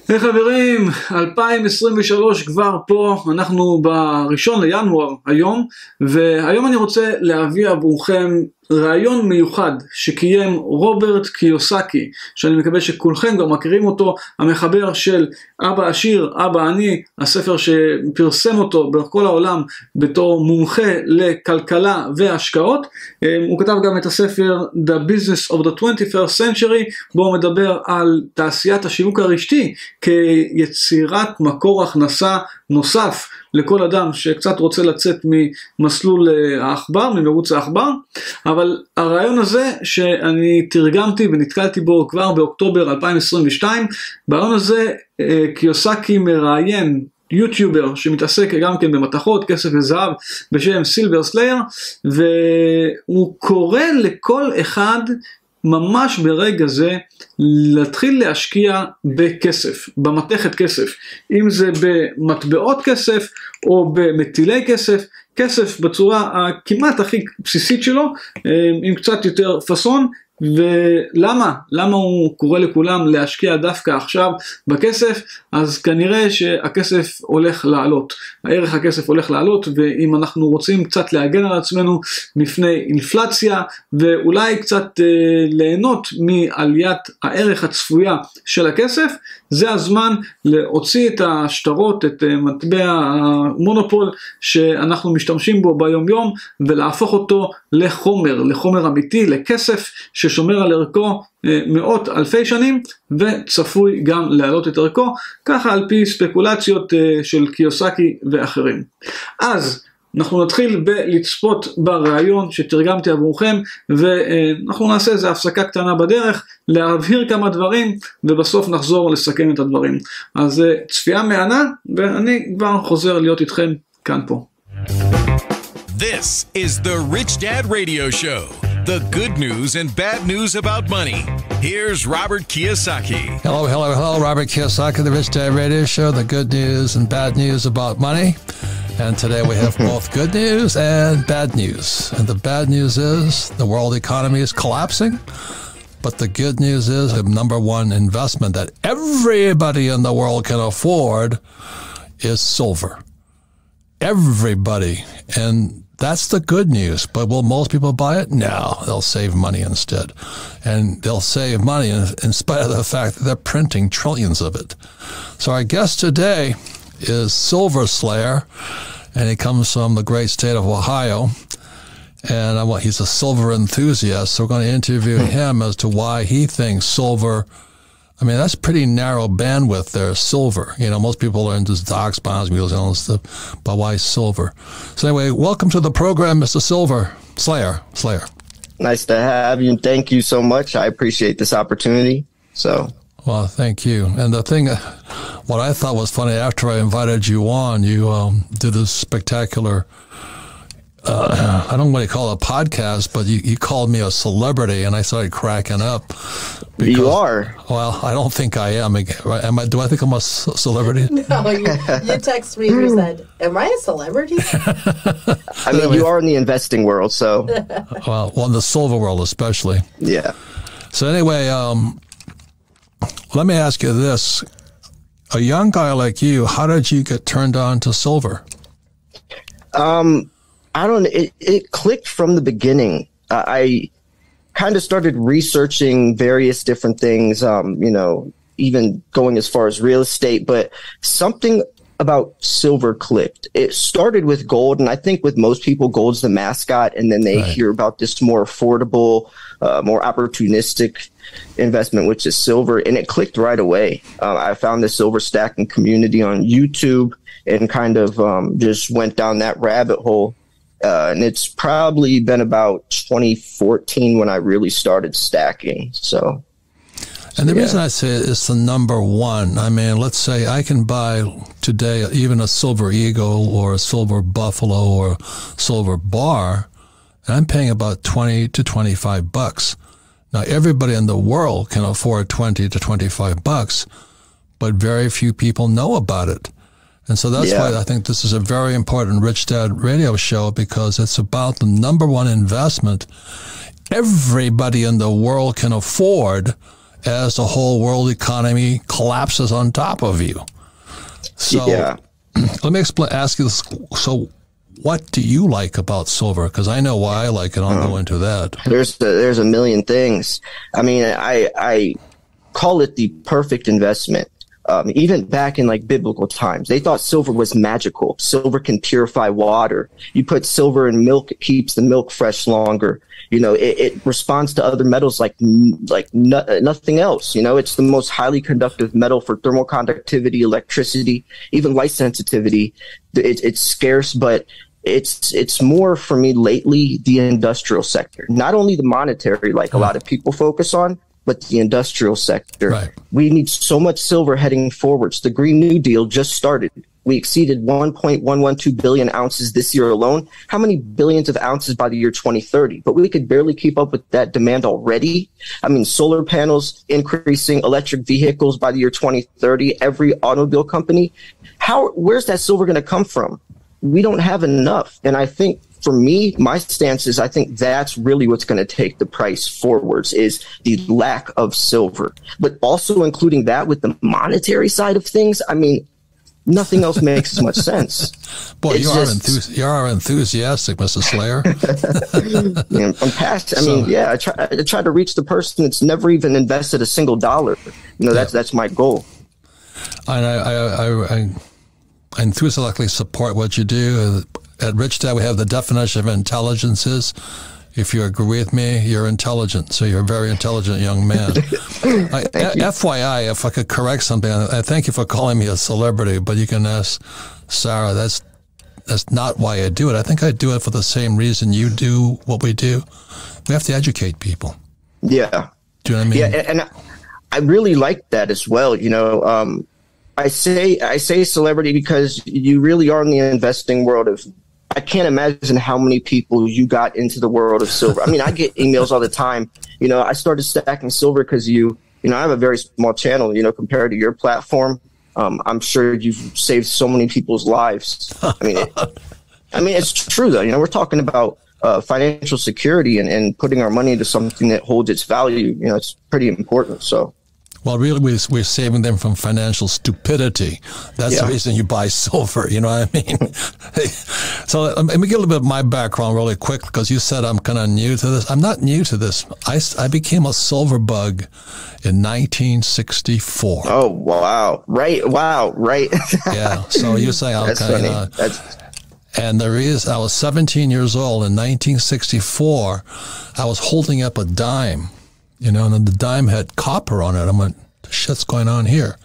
היי חברים, 2023 כבר פה, אנחנו ב1 לינואר היום, והיום אני רוצה להביא עבורכם רעיון מיוחד שקיים רוברט קיוסאקי, שאני מקווה שכולכם כבר מכירים אותו, המחבר של אבא עשיר, אבא אני, הספר שפרסם אותו בכל העולם בתור מומחה לכלכלה והשקעות. הוא כתב גם את הספר The Business of the 21st Century, בו הוא מדבר על תעשיית השיווק הרשתי כיצירת מקור הכנסה נוסף לכל אדם שקצת רוצה לצאת ממסלול העכבר, ממרוץ העכבר. אבל הרעיון הזה שאני תרגמתי ונתקלתי בו כבר באוקטובר 2022, ברעיון הזה קיוסאקי מראיין יו-טיובר שמתעסק גם כן במתכות, כסף וזהב, בשם סילבר סלייר, והוא קורא לכל אחד ממש ברגע זה להתחיל להשקיע בכסף, במתכת כסף, אם זה במטבעות כסף או במטילי כסף, כסף בצורה הכמעט הכי בסיסית שלו, עם קצת יותר פסון. ולמה? למה הוא קורא לכולם להשקיע דווקא עכשיו בכסף? אז כנראה שהכסף הולך לעלות, הערך הכסף הולך לעלות, ואם אנחנו רוצים קצת להגן על עצמנו מפני אינפלציה, ואולי קצת ליהנות מעליית הערך הצפויה של הכסף, זה הזמן להוציא את השטרות, את מטבע המונופול שאנחנו משתמשים בו ביום יום, ולהפוך אותו לחומר אמיתי, לכסף ששומר על ערכו מאות אלפי שנים, וצפוי גם להעלות את ערכו, ככה על פי ספקולציות של קיוסאקי ואחרים. אז אנחנו נתחיל בלצפות ברעיון שתרגמתי עבורכם, ואנחנו נעשה איזו הפסקה קטנה בדרך, להבהיר כמה דברים, ובסוף נחזור לסכם את הדברים. אז צפייה מהנה, ואני כבר חוזר להיות איתכם כאן פה. This is the Rich Dad Radio Show. The good news and bad news about money. Here's Robert Kiyosaki. Hello. Robert Kiyosaki, the Rich Dad Radio Show. The good news and bad news about money. And today we have both good news and bad news. And the bad news is the world economy is collapsing. But the good news is the number one investment that everybody in the world can afford is silver. Everybody. And that's the good news. But will most people buy it? No, they'll save money instead. And they'll save money in spite of the fact that they're printing trillions of it. So our guest today is Sliyer, and he comes from the great state of Ohio. And he's a silver enthusiast, so we're going to interview him as to why he thinks silver. I mean, that's pretty narrow bandwidth there, silver. You know, most people are into stocks, bonds, mutual funds, and stuff, but why silver? So anyway, welcome to the program, Mr. Sliyer. Nice to have you. Thank you so much. I appreciate this opportunity. Well, thank you. And the thing, what I thought was funny, after I invited you on, you did a spectacular, I don't know what you call it, a podcast, but you called me a celebrity, and I started cracking up. Because, you are. Well, I don't think I am. Do I think I'm a celebrity? No, you texted me and you said, am I a celebrity? I mean, you are in the investing world, so. Well, in the silver world especially. Yeah. So anyway, let me ask you this. A young guy like you, how did you get turned on to silver? It clicked from the beginning. I kind of started researching various different things, even going as far as real estate, but something about silver clicked. It started with gold, and I think with most people, gold's the mascot, and then they hear about this more affordable, more opportunistic investment, which is silver, and it clicked right away. I found the silver stacking community on YouTube and kind of just went down that rabbit hole. And it's probably been about 2014 when I really started stacking. And the reason I say it's the number one, I mean, let's say I can buy today even a silver eagle or a silver buffalo or silver bar, and I'm paying about $20 to $25. Now, everybody in the world can afford $20 to $25, but very few people know about it. And so that's why I think this is a very important Rich Dad radio show, because it's about the number one investment everybody in the world can afford, as the whole world economy collapses on top of you. So let me ask you this. So what do you like about silver? Because I know why I like it. I'll go into that. There's a million things. I mean, I call it the perfect investment. Even back in like biblical times, they thought silver was magical. Silver can purify water. You put silver in milk, it keeps the milk fresh longer. You know, it responds to other metals like nothing else. You know, it's the most highly conductive metal for thermal conductivity, electricity, even light sensitivity. It's scarce, but it's more for me lately the industrial sector, not only the monetary like a lot of people focus on, but the industrial sector. Right. We need so much silver heading forwards. The Green New Deal just started. We exceeded 1.112 billion ounces this year alone. How many billions of ounces by the year 2030? But we could barely keep up with that demand already. I mean, solar panels increasing, electric vehicles by the year 2030, every automobile company. Where's that silver going to come from? We don't have enough. And I think for me, my stance is I think that's really what's going to take the price forwards is the lack of silver. But also including that with the monetary side of things, I mean, nothing else makes as much sense. Boy, you are enthusiastic, Mr. Slier. I'm past. I mean, I try to reach the person that's never even invested a single dollar. You know, that's my goal. And I enthusiastically support what you do. At Rich Dad, we have the definition of intelligence is, if you agree with me, you're intelligent. So you're a very intelligent young man. FYI, if I could correct something, I thank you for calling me a celebrity, but you can ask Sarah, that's not why I do it. I think I do it for the same reason you do what we do. We have to educate people. Yeah. Do you know what I mean? Yeah, and I really like that as well. You know, I say celebrity because you really are in the investing world of, I can't imagine how many people you got into the world of silver. I mean, I get emails all the time. You know, I started stacking silver because I have a very small channel, you know, compared to your platform. I'm sure you've saved so many people's lives. I mean, it's true though. You know, we're talking about financial security and putting our money into something that holds its value. You know, it's pretty important. So. Well, really, we're saving them from financial stupidity. That's the reason you buy silver, you know what I mean? So let me get a little bit of my background really quick, because you said I'm kind of new to this. I'm not new to this. I became a silver bug in 1964. Oh, wow. Right. Wow. Right. Yeah. So you say, okay. And the reason I was 17 years old in 1964, I was holding up a dime. You know, and the dime had copper on it. I went, shit's going on here.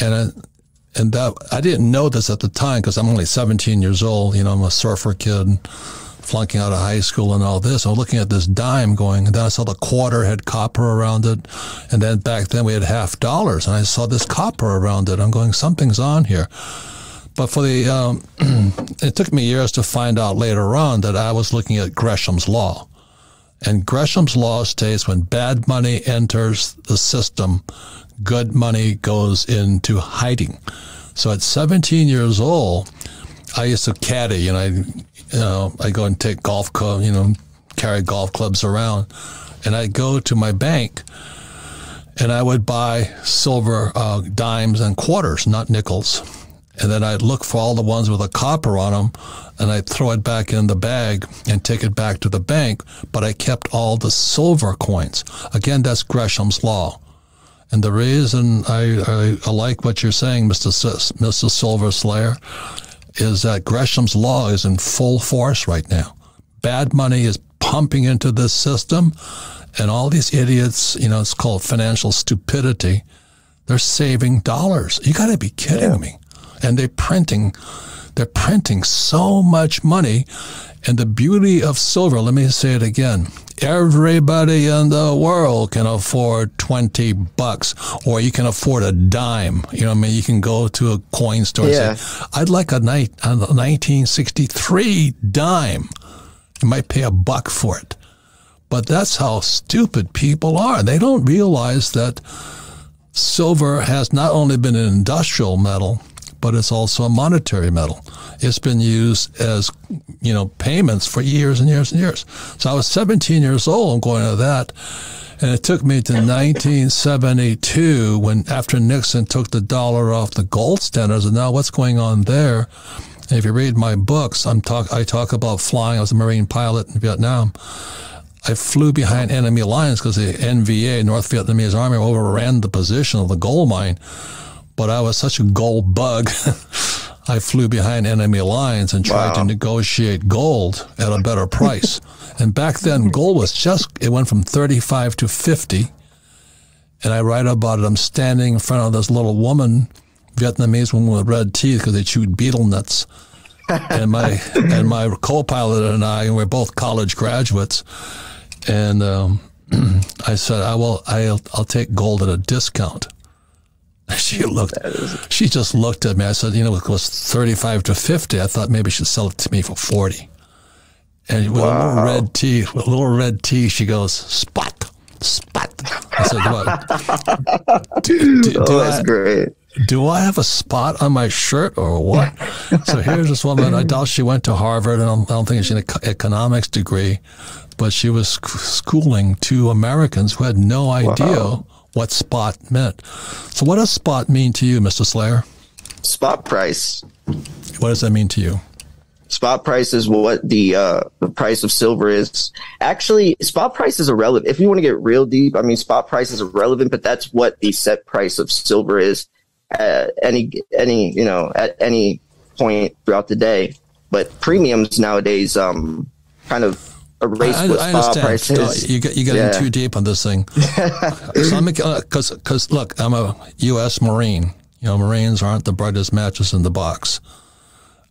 And that, I didn't know this at the time because I'm only 17 years old. You know, I'm a surfer kid, flunking out of high school and all this. I'm looking at this dime going, and then I saw the quarter had copper around it. And then back then we had $50, and I saw this copper around it. I'm going, something's on here. But for it took me years to find out later on that I was looking at Gresham's Law. And Gresham's Law states when bad money enters the system, good money goes into hiding. So at 17 years old, I used to caddy, and I go and take golf club, carry golf clubs around, and I'd go to my bank, and I would buy silver dimes and quarters, not nickels. And then I'd look for all the ones with a copper on them, and I'd throw it back in the bag and take it back to the bank, but I kept all the silver coins. Again, that's Gresham's Law. And the reason I like what you're saying, Mr. Silver Slayer, is that Gresham's Law is in full force right now. Bad money is pumping into this system, and all these idiots, it's called financial stupidity, they're saving dollars. You got to be kidding me. And they're printing so much money. And the beauty of silver, let me say it again, everybody in the world can afford $20, or you can afford a dime. You can go to a coin store and say, I'd like a 1963 dime. You might pay $1 for it. But that's how stupid people are. They don't realize that silver has not only been an industrial metal, but it's also a monetary metal. It's been used as, payments for years and years and years. So I was 17 years old and going to that. And it took me to 1972 when, after Nixon took the dollar off the gold standards, and now what's going on there? And if you read my books, I talk about flying. I was a Marine pilot in Vietnam. I flew behind enemy lines because the NVA, North Vietnamese Army, overran the position of the gold mine. But I was such a gold bug, I flew behind enemy lines and tried to negotiate gold at a better price. And back then, gold was it went from 35 to 50. And I write about it. I'm standing in front of this little woman, Vietnamese woman with red teeth because they chewed betel nuts. And my co-pilot and we're both college graduates. And I said, I'll take gold at a discount. She just looked at me. I said, it was 35 to 50. I thought maybe she'd sell it to me for 40. And with a little red teeth, she goes, spot. I said, what? That's great. Do I have a spot on my shirt or what? So here's this woman. I doubt she went to Harvard, and I don't think she had an economics degree, but she was schooling two Americans who had no idea what spot meant. So what does spot mean to you, Mr. Sliyer? Spot price. What does that mean to you? Spot price is what the price of silver is. Actually, spot price is irrelevant. If you want to get real deep, I mean, spot price is irrelevant, but that's what the set price of silver is at any point throughout the day. But premiums nowadays kind of erase what spot price is. You get in too deep on this thing. Because look, I'm a U.S. Marine. Marines aren't the brightest matches in the box.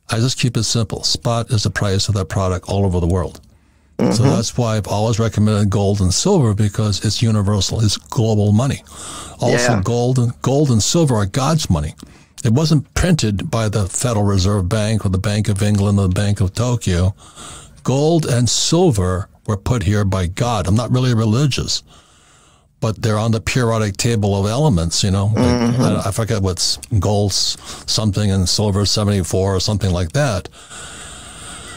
I just keep it simple. Spot is the price of that product all over the world. Mm-hmm. So that's why I've always recommended gold and silver, because it's universal. It's global money. Also, gold and silver are God's money. It wasn't printed by the Federal Reserve Bank or the Bank of England or the Bank of Tokyo. Gold and silver were put here by God. I'm not really religious, but they're on the periodic table of elements, I forget what's gold's something and silver 74 or something like that.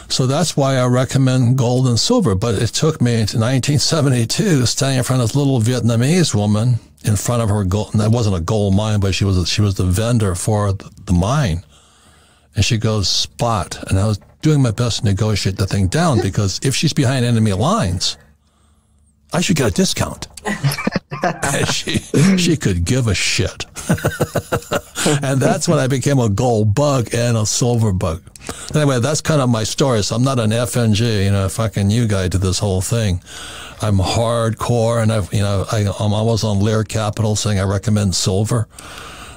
So that's why I recommend gold and silver. But it took me to 1972 standing in front of this little Vietnamese woman in front of her gold. And that wasn't a gold mine, but she was the vendor for the mine. And she goes, spot. And I was doing my best to negotiate the thing down, because if she's behind enemy lines, I should get a discount. And she could give a shit. And that's when I became a gold bug and a silver bug. Anyway, that's kind of my story. So I'm not an FNG, fucking you guy to this whole thing. I'm hardcore, and I'm always on Lear Capital saying I recommend silver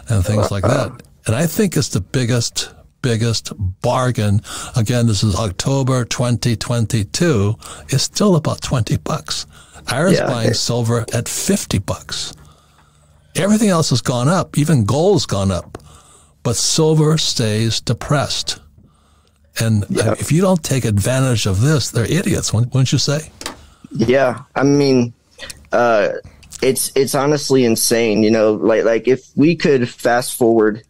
and things like that. And I think it's the biggest bargain. Again, this is October 2022. It's still about $20. I was buying silver at $50. Everything else has gone up. Even gold's gone up. But silver stays depressed. And if you don't take advantage of this, they're idiots, wouldn't you say? Yeah. I mean, it's honestly insane. Like if we could fast forward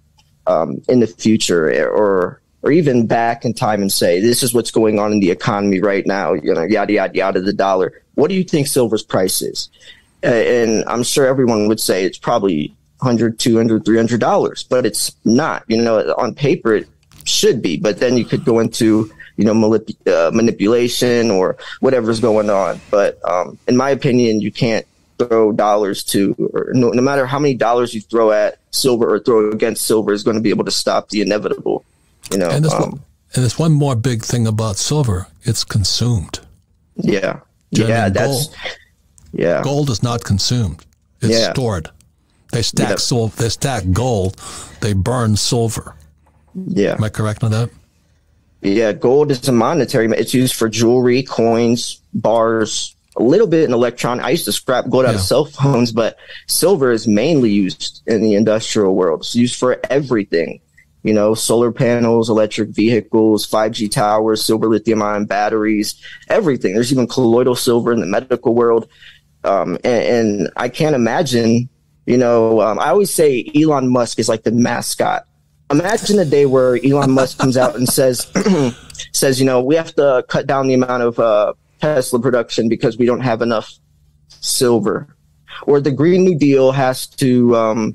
in the future or even back in time and say, this is what's going on in the economy right now, yada, yada, yada, the dollar. What do you think silver's price is? And I'm sure everyone would say it's probably $100, $200, $300, but it's not. On paper it should be, but then you could go into manipulation or whatever's going on. But in my opinion, you can't throw dollars no matter how many dollars you throw at silver or throw against silver is going to be able to stop the inevitable. And there's one more big thing about silver. It's consumed. Yeah. Gold is not consumed. It's stored. They stack they stack gold. They burn silver. Yeah. Am I correct on that? Yeah, gold is a monetary. It's used for jewelry, coins, bars, a little bit in electronics. I used to scrap gold out of cell phones, but silver is mainly used in the industrial world. It's used for everything. Solar panels, electric vehicles, 5G towers, silver lithium-ion batteries, everything. There's even colloidal silver in the medical world. And I can't imagine, I always say Elon Musk is like the mascot. Imagine a day where Elon Musk comes out and says, we have to cut down the amount of Tesla production because we don't have enough silver, or the Green New Deal has to,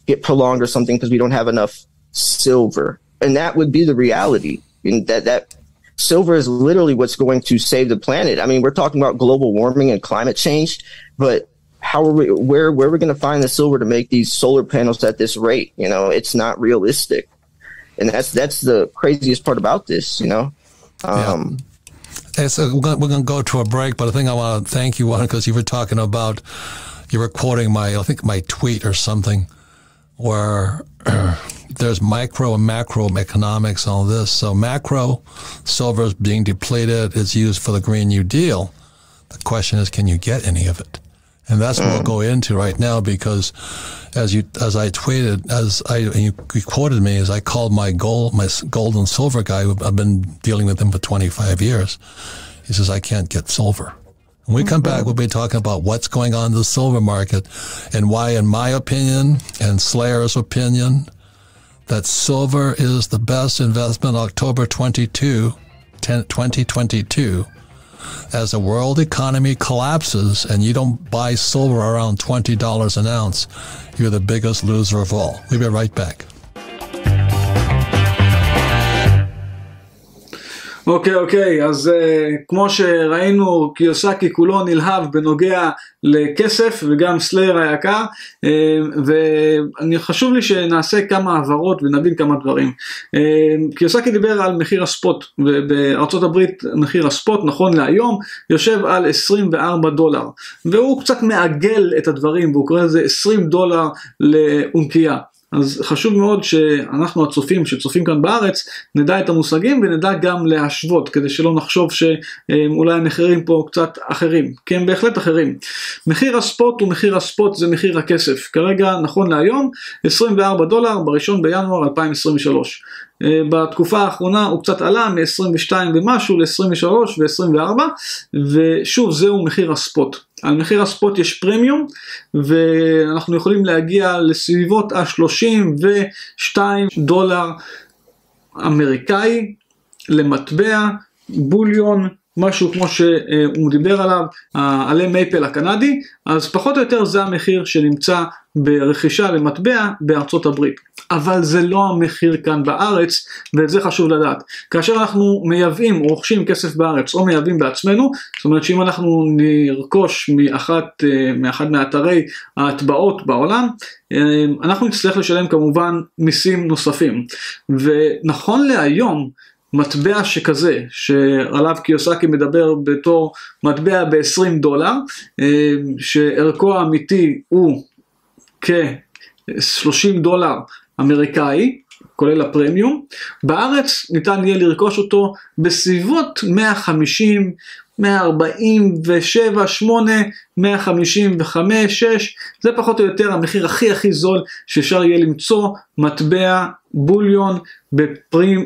get prolonged or something because we don't have enough silver. And that would be the reality. And that silver is literally what's going to save the planet. I mean, we're talking about global warming and climate change, but where are we going to find the silver to make these solar panels at this rate? It's not realistic. And that's the craziest part about this, Yeah. So we're going to go to a break, but I think I want to thank you, because you were talking about, you were quoting my tweet or something, where there's micro and macro economics on this. So macro, silver is being depleted, it's used for the Green New Deal. The question is, can you get any of it? And that's what we'll go into right now, because as I tweeted, you quoted me, as I called my gold and silver guy, I've been dealing with him for 25 years. He says, I can't get silver. When we come back, we'll be talking about what's going on in the silver market and why, in my opinion, and Slayer's opinion, that silver is the best investment October 2022, as the world economy collapses and you don't buy silver around $20 an ounce, you're the biggest loser of all. We'll be right back. אוקיי, אז כמו שראינו, קיוסאקי כולו נלהב בנוגע לכסף, וגם סלייר היקר, חשוב לי שנעשה כמה העברות ונבין כמה דברים. קיוסאקי דיבר על מחיר הספוט, ובארצות הברית מחיר הספוט נכון להיום יושב על $24, והוא קצת מעגל את הדברים, והוא קורא לזה $20 לאונקייה. אז חשוב מאוד שאנחנו הצופים שצופים כאן בארץ נדע את המושגים ונדע גם להשוות, כדי שלא נחשוב שאולי המחירים פה קצת אחרים, כי הם בהחלט אחרים. מחיר הספוט ומחיר הספוט זה מחיר הכסף, כרגע נכון להיום $24 בראשון בינואר 2023. בתקופה האחרונה הוא קצת עלה מ-22 ומשהו ל-23 ו-24, ושוב זהו מחיר הספוט. על מחיר הספוט יש פרמיום, ואנחנו יכולים להגיע לסביבות $32 אמריקאי למטבע, בוליון, משהו כמו שהוא דיבר עליו, עלי מייפל הקנדי, אז פחות או יותר זה המחיר שנמצא ברכישה למטבע בארצות הברית. אבל זה לא המחיר כאן בארץ, ואת זה חשוב לדעת. כאשר אנחנו מייבאים או רוכשים כסף בארץ, או מייבאים בעצמנו, זאת אומרת שאם אנחנו נרכוש מאחד מאתרי ההטבעות בעולם, אנחנו נצטרך לשלם כמובן מיסים נוספים. ונכון להיום, מטבע שכזה, שעליו קיוסאקי מדבר בתור מטבע $20, שערכו האמיתי הוא כ$30 אמריקאי, כולל הפרמיום, בארץ ניתן יהיה לרכוש אותו בסביבות 150, 147, 8, 155, 6, זה פחות או יותר המחיר הכי זול שאפשר יהיה למצוא מטבע בוליון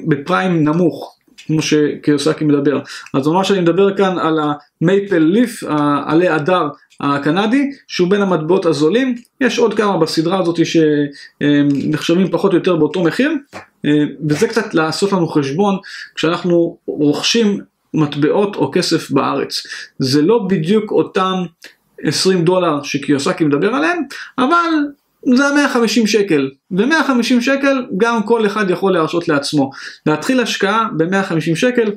בפריים נמוך, כמו שקיוסאקי מדבר. אז ממש אני מדבר כאן על המייפל ליף, עלי הדר הקנדי, שהוא בין המטבעות הזולים. יש עוד כמה בסדרה הזאת שנחשבים פחות או יותר באותו מחיר, וזה קצת לעשות לנו חשבון כשאנחנו רוכשים מטבעות או כסף בארץ. זה לא בדיוק אותם $20 שקיוסאקי מדבר עליהם, אבל זה 150 שקל, ו150 שקל גם כל אחד יכול להרשות לעצמו. להתחיל השקעה ב150 שקל,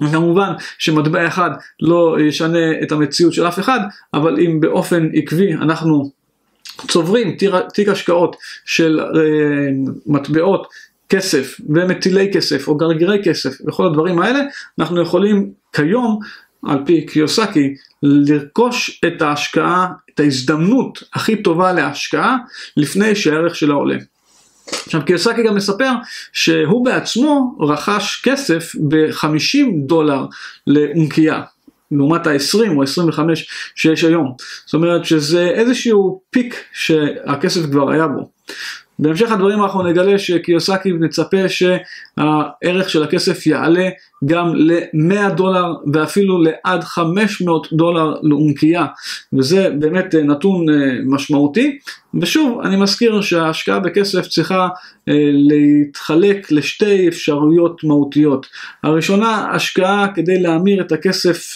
וכמובן שמטבע אחד לא ישנה את המציאות של אף אחד, אבל אם באופן עקבי אנחנו צוברים תיק השקעות של מטבעות כסף ומטילי כסף או גרגירי כסף וכל הדברים האלה, אנחנו יכולים כיום על פי קיוסאקי לרכוש את ההשקעה, את ההזדמנות הכי טובה להשקעה לפני שהערך שלה עולה. עכשיו קיוסאקי גם מספר שהוא בעצמו רכש כסף $50 לאונקייה, לעומת ה-20 או 25 שיש היום. זאת אומרת שזה איזשהו פיק שהכסף כבר היה בו. בהמשך הדברים אנחנו נגלה שקיוסאקי מצפה שהערך של הכסף יעלה גם $100 ואפילו לעד $500 לאונקייה, וזה באמת נתון משמעותי. ושוב אני מזכיר שההשקעה בכסף צריכה להתחלק לשתי אפשרויות מהותיות. הראשונה, השקעה כדי להמיר את הכסף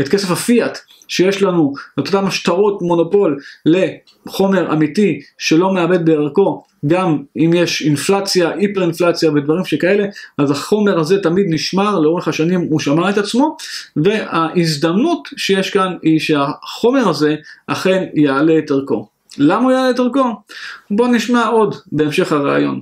את כסף הפיאט שיש לנו, את אותם שטרות מונופול לחומר אמיתי שלא מאבד בערכו, גם אם יש אינפלציה, היפר אינפלציה ודברים שכאלה, אז החומר הזה תמיד נשמר, לאורך השנים הוא שמר את עצמו, וההזדמנות שיש כאן היא שהחומר הזה אכן יעלה את ערכו. למה הוא יעלה את ערכו? בואו נשמע עוד בהמשך הרעיון.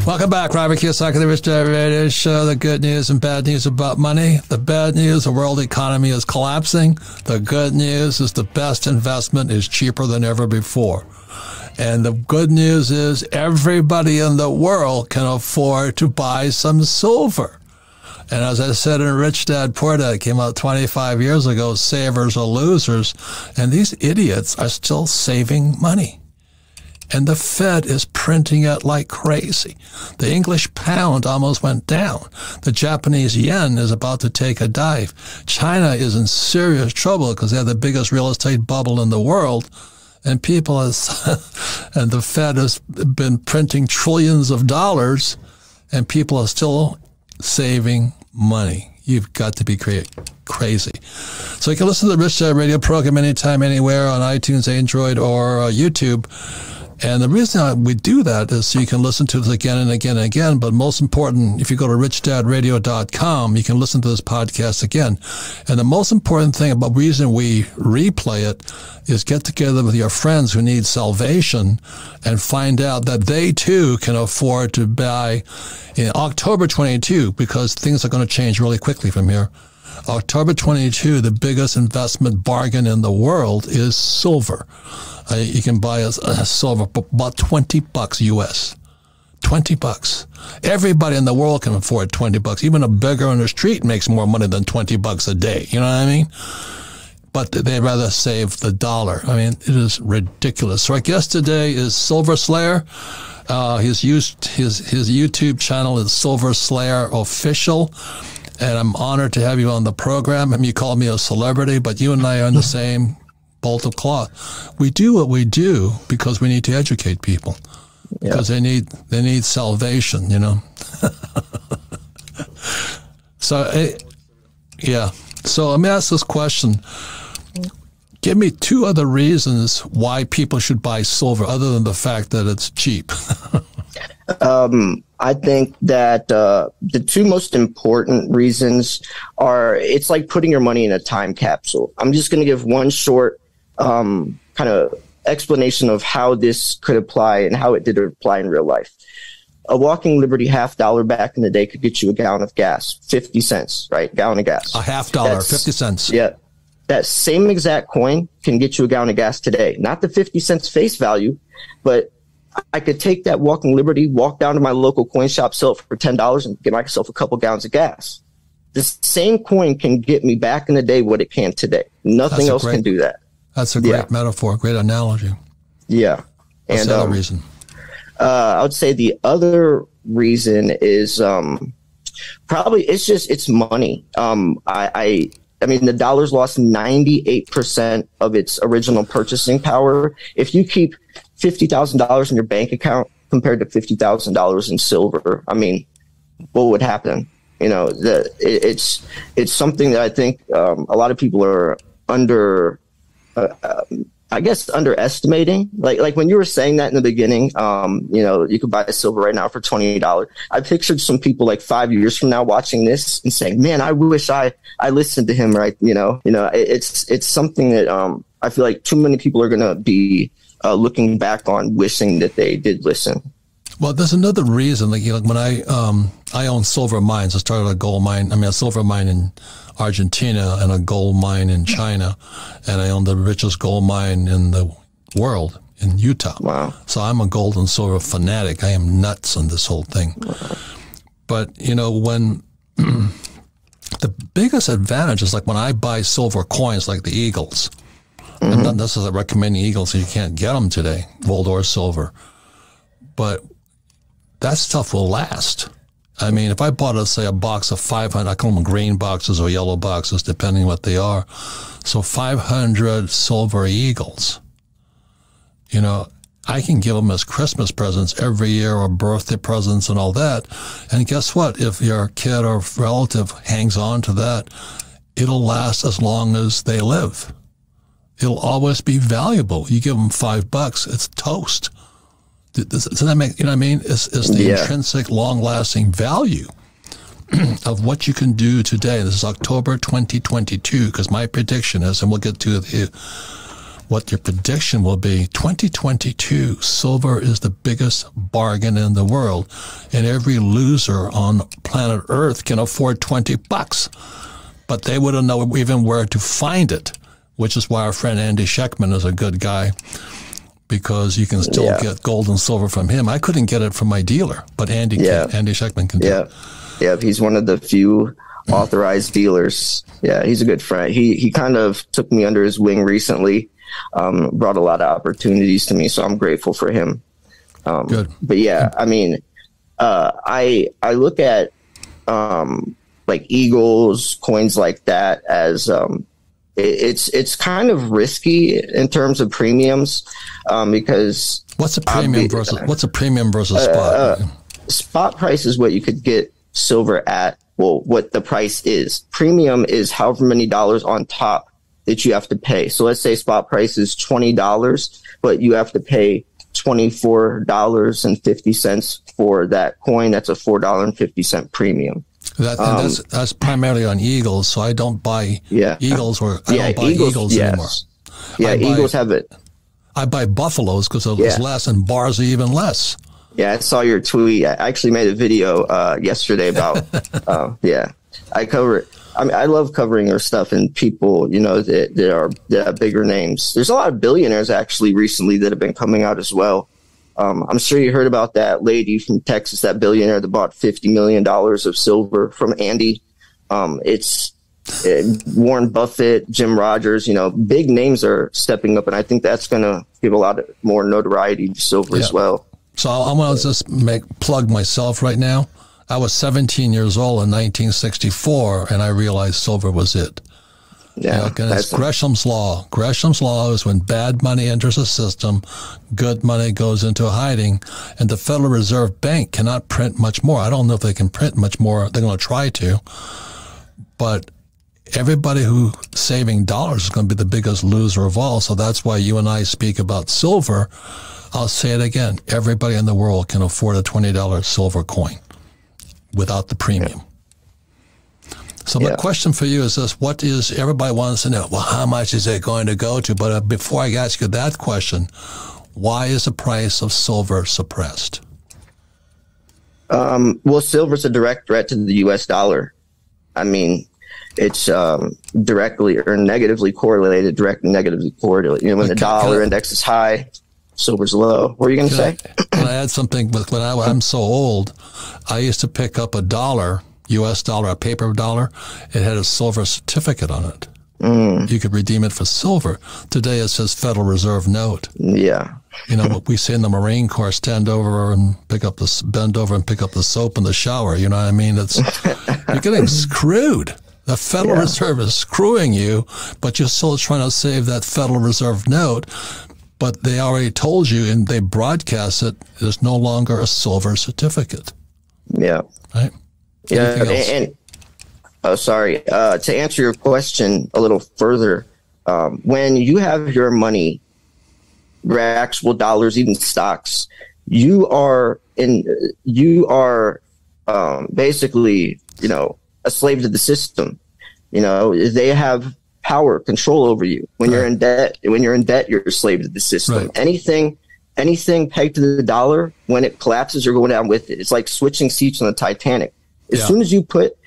Welcome back, Robert קיוסאקי, the Rich Dad Radio Show, the good news and bad news about money. The bad news, the world economy is collapsing. The good news is the best investment is cheaper than ever before. And the good news is everybody in the world can afford to buy some silver. And as I said in Rich Dad Poor Dad, it came out 25 years ago, savers are losers. And these idiots are still saving money. And the Fed is printing it like crazy. The English pound almost went down. The Japanese yen is about to take a dive. China is in serious trouble because they have the biggest real estate bubble in the world. And people and the Fed has been printing trillions of dollars, and people are still saving money. You've got to be crazy. So you can listen to the Rich Dad Radio program anytime, anywhere on iTunes, Android, or YouTube. And the reason we do that is so you can listen to this again and again and again. But most important, if you go to richdadradio.com, you can listen to this podcast again. And the most important thing about the reason we replay it is get together with your friends who need salvation and find out that they too can afford to buy in October 22, because things are going to change really quickly from here. October 22, the biggest investment bargain in the world is silver. You can buy a silver for about $20 US. $20. Everybody in the world can afford $20. Even a beggar on the street makes more money than $20 a day. You know what I mean? But they'd rather save the dollar. I mean, it is ridiculous. So our guest today is Sliyer. His YouTube channel is Sliyer Official. And I'm honored to have you on the program. I mean, you call me a celebrity, but you and I are in the same bolt of cloth. We do what we do because we need to educate people, because they need salvation, you know. So let me ask this question. Give me two other reasons why people should buy silver other than the fact that it's cheap. I think that the two most important reasons are, it's like putting your money in a time capsule. I'm just going to give one short kind of explanation of how this could apply and how it did apply in real life. A walking Liberty $50 back in the day could get you a gallon of gas, 50 cents, right? Gallon of gas. A $50, 50 cents. Yeah. That same exact coin can get you a gallon of gas today. Not the 50 cents face value, but I could take that walking Liberty, walk down to my local coin shop, sell it for $10 and get myself a couple gallons of gas. This same coin can get me back in the day what it can today. Nothing else can do that. That's a great metaphor, great analogy. Yeah. What's the other reason? I would say the other reason is probably it's money. I mean, the dollar's lost 98% of its original purchasing power. If you keep $50,000 in your bank account compared to $50,000 in silver, I mean, what would happen? You know, it's something that I think a lot of people are underestimating. Like when you were saying that in the beginning, you know, you could buy a silver right now for $20. I pictured some people like 5 years from now watching this and saying, man, I wish I listened to him, right? You know, it's something that I feel like too many people are going to be looking back on, wishing that they did listen. Well, there's another reason. Like, you know, when I own silver mines. I started a silver mine in Argentina and a gold mine in China, and I own the richest gold mine in the world in Utah. Wow! So I'm a gold and silver fanatic. I am nuts on this whole thing. Wow. But you know, when the biggest advantage is like when I buy silver coins, like the Eagles. Mm-hmm. I'm not necessarily recommending Eagles, so you can't get them today, gold or silver. But that stuff will last. I mean, if I bought, let's say, a box of 500, I call them green boxes or yellow boxes, depending what they are. So 500 silver Eagles, you know, I can give them as Christmas presents every year or birthday presents and all that. And guess what? If your kid or relative hangs on to that, it'll last as long as they live. It'll always be valuable. You give them $5, it's toast. Does that make, you know what I mean? It's the intrinsic, long-lasting value of what you can do today. This is October 2022, because my prediction is, and we'll get to what your prediction will be, 2022, silver is the biggest bargain in the world, and every loser on planet Earth can afford $20, but they wouldn't know even where to find it, which is why our friend Andy Sheckman is a good guy, because you can still get gold and silver from him. I couldn't get it from my dealer, but Andy Sheckman can do it. Yeah, he's one of the few authorized dealers. Yeah, he's a good friend. He kind of took me under his wing recently, brought a lot of opportunities to me, so I'm grateful for him. Good. But yeah, I mean, I look at like Eagles, coins like that as it's kind of risky in terms of premiums, because what's a premium versus spot? Spot price is what you could get silver at. Well, what the price is. Premium is however many dollars on top that you have to pay. So let's say spot price is $20, but you have to pay $24.50 for that coin. That's a $4.50 premium. That's primarily on Eagles, so I don't buy Eagles, or I don't buy Eagles anymore. Yeah, Eagles have it. I buy Buffaloes because it was less, and bars are even less. Yeah, I saw your tweet. I actually made a video yesterday about, I cover it. I mean, I love covering your stuff and people, you know, that have bigger names. There's a lot of billionaires actually recently that have been coming out as well. I'm sure you heard about that lady from Texas, that billionaire that bought $50 million of silver from Andy. It's Warren Buffett, Jim Rogers, you know, big names are stepping up, and I think that's going to give a lot more notoriety to silver as well. So I'm going to just plug myself right now. I was 17 years old in 1964, and I realized silver was it. Yeah, it's Gresham's law. Gresham's law is when bad money enters a system, good money goes into hiding, and the Federal Reserve Bank cannot print much more. I don't know if they can print much more. They're going to try to, but everybody who's saving dollars is going to be the biggest loser of all. So that's why you and I speak about silver. I'll say it again. Everybody in the world can afford a $20 silver coin without the premium. So my question for you is this: what is, everybody wants to know, well, how much is it going to go to? But before I ask you that question, why is the price of silver suppressed? Well, silver's a direct threat to the U.S. dollar. I mean, it's directly or negatively correlated, negatively correlated. You know, when the dollar index is high, silver's low. What are you going to say? Can I add something? When I'm so old, I used to pick up a dollar, U.S. dollar, a paper dollar. It had a silver certificate on it. You could redeem it for silver. Today it says Federal Reserve note. Yeah. You know what we say in the Marine Corps: bend over and pick up the soap in the shower. You know what I mean? You're getting screwed. The Federal Reserve is screwing you, but you're still trying to save that Federal Reserve note. But they already told you, and they broadcast it, there's no longer a silver certificate. Yeah. Right? To answer your question a little further, when you have your money, your actual dollars, even stocks, you are basically, you know, a slave to the system. You know, they have power, control over you. When you're in debt, you're a slave to the system. Right. Anything pegged to the dollar, when it collapses, you're going down with it. It's like switching seats on the Titanic. As soon as you put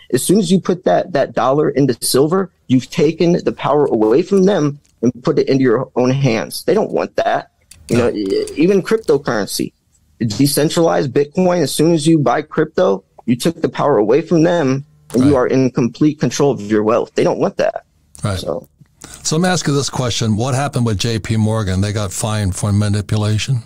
that dollar into silver, you've taken the power away from them and put it into your own hands. They don't want that. You know, even cryptocurrency, decentralized Bitcoin. As soon as you buy crypto, you took the power away from them, and you are in complete control of your wealth. They don't want that. Right. So let me ask you this question: what happened with J.P. Morgan? They got fined for manipulation.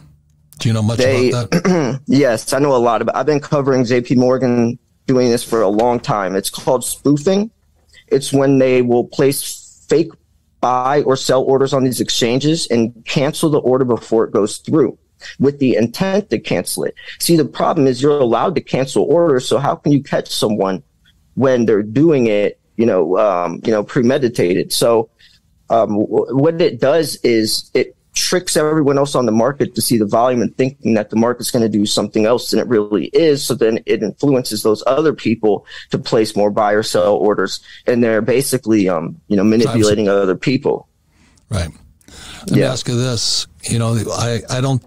Do you know much about that? Yes, I know a lot about. I've been covering J.P. Morgan, doing this for a long time. It's called spoofing. It's when they will place fake buy or sell orders on these exchanges and cancel the order before it goes through, with the intent to cancel it. See, the problem is you're allowed to cancel orders, so how can you catch someone when they're doing it premeditated. So what it does is it tricks everyone else on the market to see the volume and thinking that the market's going to do something else than it really is. So then it influences those other people to place more buy or sell orders, and they're basically, manipulating other people. Right. Let me ask you this. I don't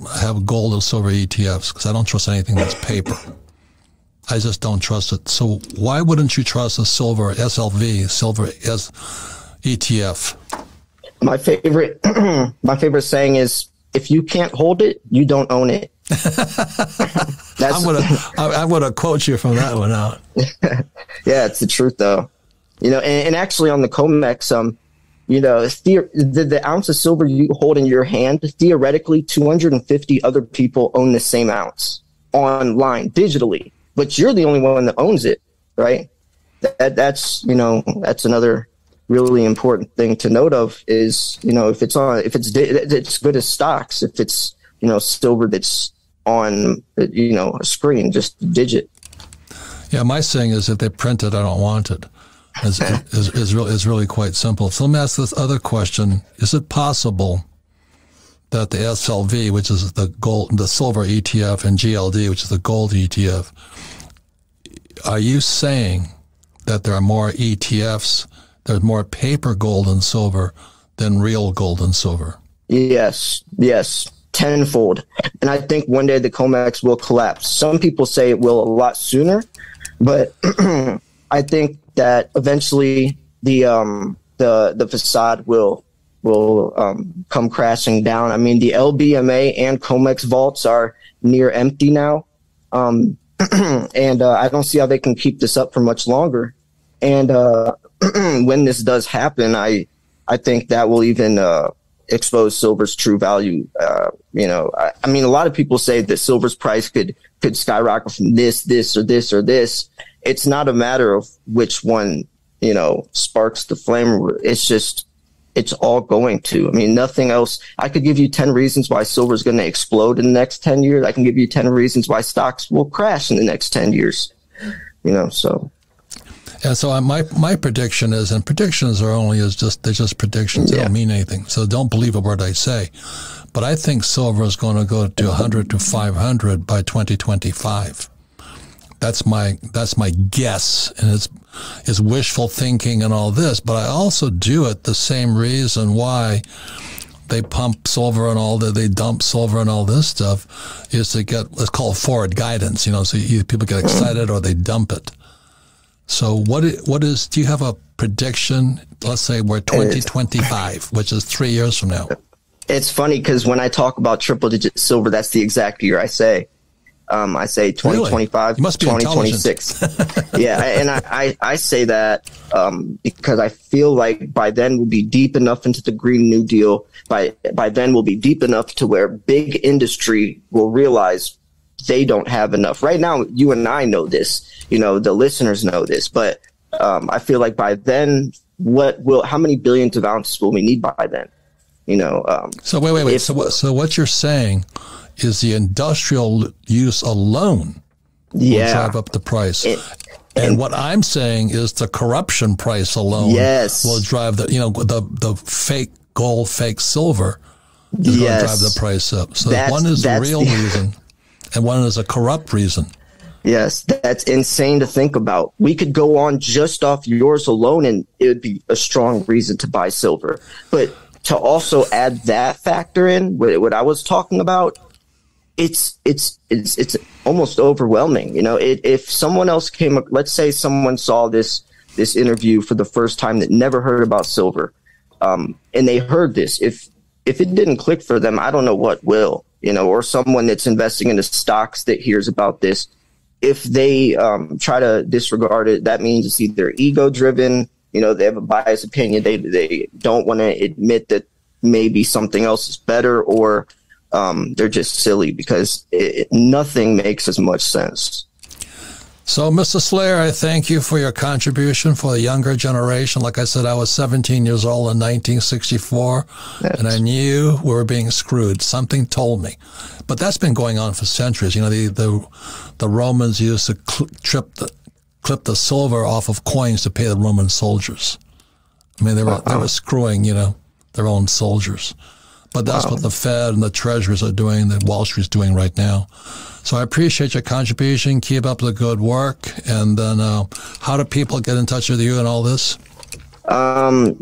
have gold or silver ETFs because I don't trust anything that's paper. I just don't trust it. So why wouldn't you trust a silver ETF? My favorite saying is, if you can't hold it, you don't own it. I'm gonna quote you from that one out. Yeah, it's the truth though. And actually on the COMEX, the ounce of silver you hold in your hand, theoretically 250 other people own the same ounce online, digitally, but you're the only one that owns it, right? That's another really important thing to note of is, it's good as stocks, if it's, silver that's on, a screen, just a digit. Yeah. My saying is if they print it, I don't want it. Is really quite simple. So let me ask this other question. Is it possible that the SLV, which is the silver ETF, and GLD, which is the gold ETF, are you saying that there are more ETFs, there's more paper gold and silver than real gold and silver? Yes, tenfold. And I think one day the COMEX will collapse. Some people say it will a lot sooner, but I think that eventually the facade will come crashing down. I mean, the LBMA and COMEX vaults are near empty now, and I don't see how they can keep this up for much longer. And when this does happen, I think that will even expose silver's true value. I mean, a lot of people say that silver's price could skyrocket from this, or this, or this. It's not a matter of which one, sparks the flame. It's all going to. I mean, nothing else. I could give you 10 reasons why silver is going to explode in the next 10 years. I can give you 10 reasons why stocks will crash in the next 10 years, so. And so my prediction is, and predictions are they're just predictions. They don't mean anything. So don't believe a word I say. But I think silver is going to go to 100 to 500 by 2025. That's my guess, and it's wishful thinking and all this. But I also do it the same reason why they pump silver and all that, they dump silver and all this stuff, is to get, let's call it forward guidance. So either people get excited or they dump it. So what is? Do you have a prediction? Let's say we're 2025, which is 3 years from now. It's funny because when I talk about triple-digit silver, that's the exact year I say. I say 2025, really? 2026. Yeah, and I say that because I feel like by then we'll be deep enough into the Green New Deal. By then we'll be deep enough to where big industry will realize they don't have enough. Right now, you and I know this. The listeners know this. But I feel like by then, how many billions of ounces will we need by then? So wait. So what you're saying is the industrial use alone will drive up the price. And what I'm saying is the corruption price alone will drive the fake gold, fake silver is going to drive the price up. So one is the real reason and one is a corrupt reason. Yes, that's insane to think about. We could go on just off yours alone and it would be a strong reason to buy silver. But to also add that factor in, what I was talking about, it's almost overwhelming. If someone else let's say someone saw this interview for the first time that never heard about silver, and they heard this, if it didn't click for them, I don't know what will, or someone that's investing into stocks that hears about this, if they try to disregard it, that means it's either ego driven, they have a biased opinion, they don't want to admit that maybe something else is better, or they're just silly because nothing makes as much sense. So, Mr. Sliyer, I thank you for your contribution for the younger generation. Like I said, I was 17 years old in 1964, and I knew we were being screwed. Something told me. But that's been going on for centuries. The Romans used to clip the silver off of coins to pay the Roman soldiers. I mean, they were screwing, their own soldiers. But that's what the Fed and the treasurers are doing, that Wall Street's doing right now. So I appreciate your contribution. Keep up the good work. And then how do people get in touch with you and all this?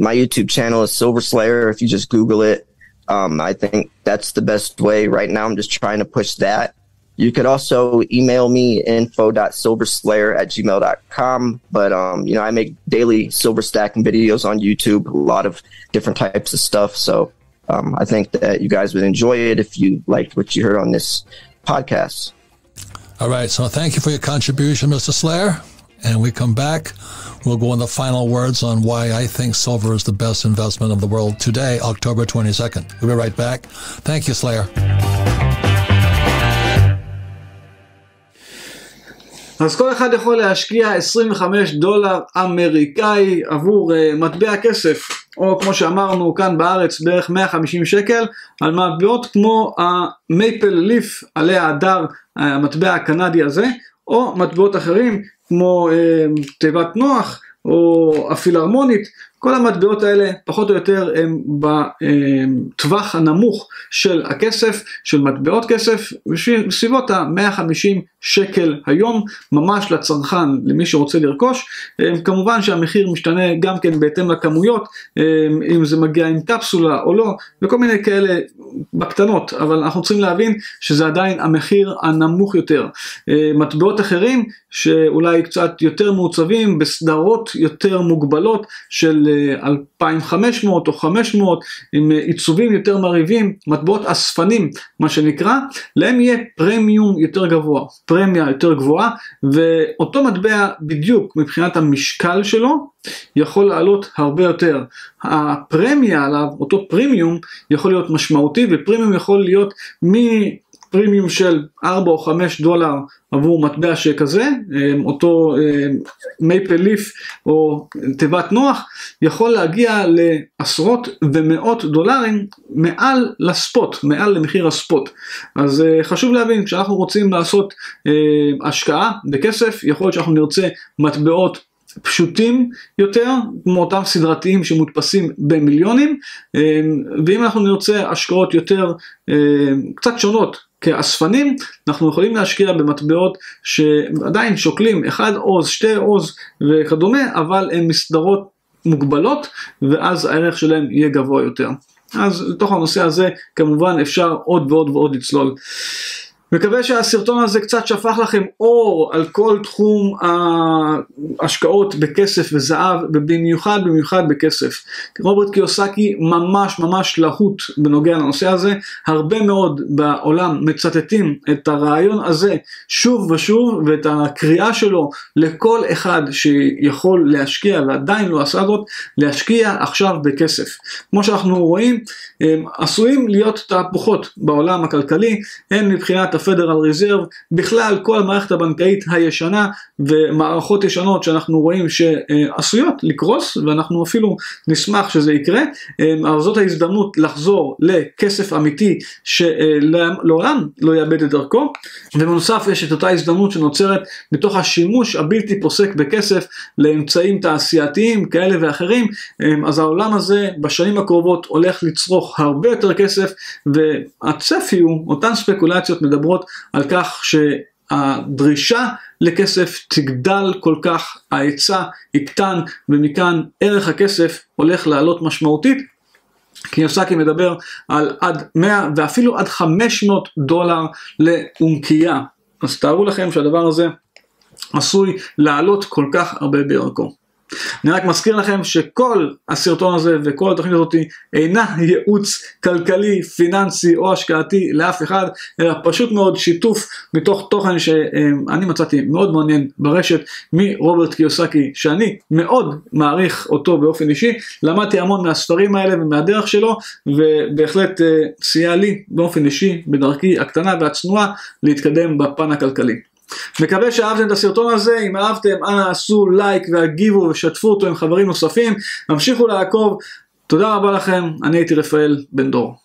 My YouTube channel is Sliyer. If you just Google it, I think that's the best way. Right now, I'm just trying to push that. You could also email me, info.silverslayer@gmail.com. But, I make daily silver stacking videos on YouTube, a lot of different types of stuff. So I think that you guys would enjoy it if you liked what you heard on this podcast. All right. So thank you for your contribution, Mr. Sliyer. And we come back, we'll go in the final words on why I think silver is the best investment of the world today, October 22nd. We'll be right back. Thank you, Sliyer. אז כל אחד יכול להשקיע $25 אמריקאי עבור מטבע כסף, או כמו שאמרנו כאן בארץ בערך 150 שקל, על מטבעות כמו המייפל ליף עלי הדר, המטבע הקנדי הזה, או מטבעות אחרים כמו תיבת נוח או הפילהרמונית. כל המטבעות האלה פחות או יותר הם בטווח הנמוך של הכסף, של מטבעות כסף, בסביבות ה-150 שקל היום, ממש לצרכן, למי שרוצה לרכוש. כמובן שהמחיר משתנה גם כן בהתאם לכמויות, אם זה מגיע עם קפסולה או לא, וכל מיני כאלה בקטנות, אבל אנחנו צריכים להבין שזה עדיין המחיר הנמוך יותר. מטבעות אחרים שאולי קצת יותר מעוצבים, בסדרות יותר מוגבלות של 2,500 או 500, עם עיצובים יותר מרהיבים, מטבעות אספנים, מה שנקרא, להם יהיה פרמיום יותר גבוה, פרמיה יותר גבוהה, ואותו מטבע בדיוק מבחינת המשקל שלו, יכול לעלות הרבה יותר. הפרמיה עליו, אותו פרימיום, יכול להיות משמעותי, ופרימיום יכול להיות פרימיום של $4 או $5 עבור מטבע שכזה, אותו מייפל ליף או תיבת נוח, יכול להגיע לעשרות ומאות דולרים מעל לספוט, מעל למחיר הספוט. אז חשוב להבין, כשאנחנו רוצים לעשות השקעה בכסף, יכול להיות שאנחנו נרצה מטבעות פשוטים יותר, כמו אותם סדרתיים שמודפסים במיליונים, ואם אנחנו נרצה השקעות יותר קצת שונות, כאספנים, אנחנו יכולים להשקיע במטבעות שעדיין שוקלים 1 עוז, 2 עוז וכדומה, אבל הן מסדרות מוגבלות, ואז הערך שלהם יהיה גבוה יותר. אז לתוך הנושא הזה כמובן אפשר עוד ועוד ועוד לצלול. מקווה שהסרטון הזה קצת שפך לכם אור על כל תחום ההשקעות בכסף וזהב, ובמיוחד בכסף. רוברט קיוסאקי ממש להוט בנוגע לנושא הזה. הרבה מאוד בעולם מצטטים את הרעיון הזה שוב ושוב, ואת הקריאה שלו לכל אחד שיכול להשקיע ועדיין לא עשה זאת, להשקיע עכשיו בכסף. כמו שאנחנו רואים, עשויים להיות תהפוכות בעולם הכלכלי, הן מבחינת הפדרל ריזרב, בכלל כל המערכת הבנקאית הישנה ומערכות ישנות שאנחנו רואים שעשויות לקרוס, ואנחנו אפילו נשמח שזה יקרה. אבל זאת ההזדמנות לחזור לכסף אמיתי שלעולם לא יאבד את דרכו, ובנוסף יש את אותה הזדמנות שנוצרת בתוך השימוש הבלתי פוסק בכסף לאמצעים תעשייתיים כאלה ואחרים. אז העולם הזה בשנים הקרובות הולך לצרוך הרבה יותר כסף, והצפי הוא, אותן ספקולציות מדברות על כך שהדרישה לכסף תגדל כל כך, ההיצע יקטן, ומכאן ערך הכסף הולך לעלות משמעותית. קיוסאקי מדבר על עד 100 ואפילו עד $500 לאונקייה. אז תארו לכם שהדבר הזה עשוי לעלות כל כך הרבה בערכו. אני רק מזכיר לכם שכל הסרטון הזה וכל התוכנית הזאת אינה ייעוץ כלכלי, פיננסי או השקעתי לאף אחד, אלא פשוט מאוד שיתוף מתוך תוכן שאני מצאתי מאוד מעניין ברשת מרוברט קיוסאקי, שאני מאוד מעריך אותו באופן אישי, למדתי המון מהספרים האלה ומהדרך שלו, ובהחלט סייע לי באופן אישי בדרכי הקטנה והצנועה להתקדם בפן הכלכלי. מקווה שאהבתם את הסרטון הזה. אם אהבתם, אנא עשו לייק והגיבו ושתפו אותו עם חברים נוספים. המשיכו לעקוב. תודה רבה לכם. אני הייתי רפאל בן דור.